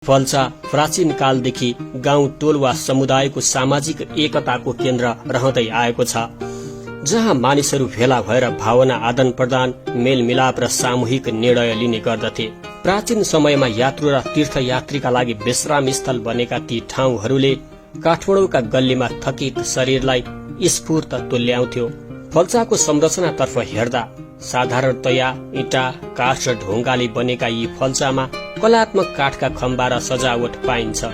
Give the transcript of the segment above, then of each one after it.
फल्सा प्राचीन कालदेखि गाउँ टोल वा समुदायको सामाजिक एकताको केन्द्र रहँदै आएको छ, जहाँ मानिसहरू भेला भएर भावना आदान प्रदान, मेलमिलाप र सामूहिक निर्णय लिने गर्दथे। प्राचीन समयमा यात्रु र तीर्थयात्रीका लागि विश्राम स्थल बनेका ती ठाउँहरूले काठमाडौँका गल्लीमा थकित शरीरलाई स्फूर्त तुल्याउँथ्यो। फल्साको संरचनातर्फ हेर्दा साधारणतया इँटा, काठ र ढुङ्गाले बनेका यी फल्सामा कलात्मक काठका खम्बा र सजावट पाइन्छ।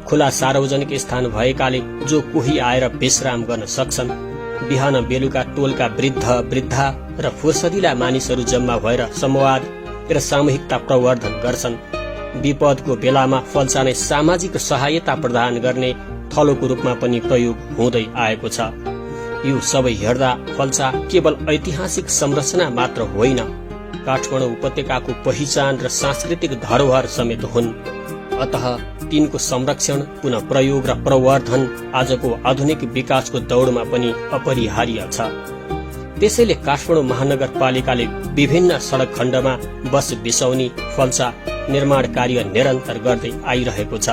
खुला सार्वजनिक स्थान भएकाले जो कोही आएर विश्राम गर्न सक्छन्। बिहान बेलुका टोलका वृद्ध वृद्धा र फुर्सदिला मानिसहरू जम्मा भएर संवाद र सामूहिकता प्रवर्धन गर्छन्। विपदको बेलामा फल्सा नै सामाजिक सहायता प्रदान गर्ने थलोको रूपमा पनि प्रयोग हुँदै आएको छ। यो सबै हेर्दा फल्सा केवल ऐतिहासिक संरचना मात्र होइन, काठमाडौँ उपत्यकाको पहिचान र सांस्कृतिक धरोहर समेत हुन्। अतः तिनको संरक्षण, पुनः प्रयोग र प्रवर्धन आजको आधुनिक विकासको दौडमा पनि अपरिहार्य छ। त्यसैले काठमाडौँ महानगरपालिकाले विभिन्न सड़क खण्डमा बस बिसौनी, फल्सा निर्माण कार्य निरन्तर गर्दै आइरहेको छ।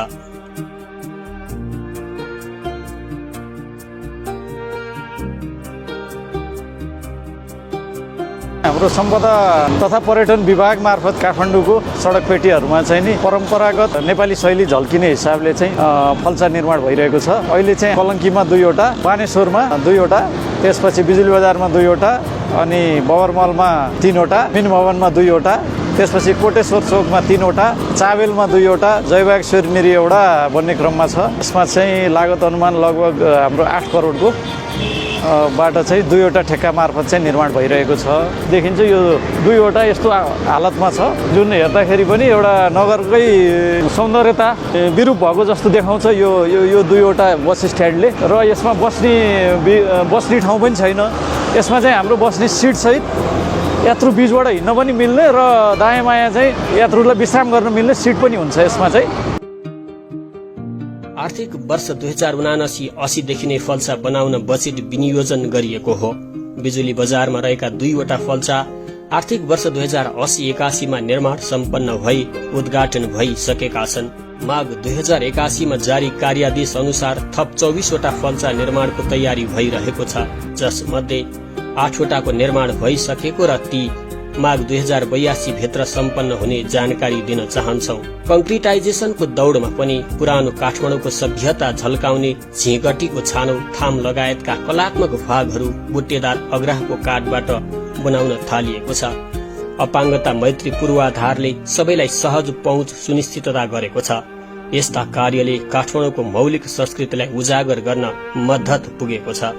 हाम्रो सम्पदा तथा पर्यटन विभाग मार्फत काठमाडौँको सडक पेटीहरूमा चाहिँ नि परम्परागत नेपाली शैली झल्किने हिसाबले चाहिँ फल्सा निर्माण भइरहेको छ। अहिले चाहिँ कलङ्कीमा 2वटा, बानेश्वरमा 2वटा, त्यसपछि बिजुली बजारमा 2वटा, अनि बबरमलमा 3वटा, मिन भवनमा 2वटा, त्यसपछि कोटेश्वर चोकमा 3वटा, चाबेलमा 2वटा, जयबागेश्वरी नेरी एउटा बन्ने क्रममा छ। यसमा चाहिँ लागत अनुमान लगभग हाम्रो 8 करोडको बाट चाहिँ 2वटा ठेक्का मार्फत चाहिँ निर्माण भइरहेको छ। देखिन्छ यो 2वटा यस्तो हालतमा छ जुन हेर्दाखेरि पनि एउटा नगरकै सौन्दर्यता विरूप भएको जस्तो देखाउँछ यो 2वटा बस स्ट्यान्डले। र यसमा बस्ने ठाउँ पनि छैन। यसमा चाहिँ हाम्रो बस्ने सिट सहित यात्रु बीचबाट हिँड्न पनि मिल्ने र दायाँ बायाँ चाहिँ यात्रुलाई विश्राम गर्न मिल्ने सिट पनि हुन्छ यसमा चाहिँ। आर्थिक वर्ष 2079-80 देखि नै फल्सा बनाउन बजेट विनियोजन गरिएको हो। बिजुली बजारमा रहेका 2वटा फल्सा आर्थिक वर्ष 2080-81 मा निर्माण सम्पन्न भई उद्घाटन भइसकेका छन्। माघ 2081 मा जारी कार्यादेश अनुसार थप 24वटा फल्सा निर्माणको तयारी भइरहेको छ, जसमध्ये 8वटाको निर्माण भइसकेको र ती माघ 2082 भित्र सम्पन्न हुने जानकारी दिन चाहन्छौ। कंक्रिटाइजेसनको दौडमा पनि पुरानो काठमाडौँको सभ्यता झल्काउने झिगटीको छानो, थाम लगायतका कलात्मक भागहरू बुट्टेदार अग्राहको काठबाट बनाउन थालिएको छ। अपाङ्गता मैत्री पूर्वाधारले सबैलाई सहज पहुँच सुनिश्चितता गरेको छ। यस्ता कार्यले काठमाडौँको मौलिक संस्कृतिलाई उजागर गर्न मद्दत पुगेको छ।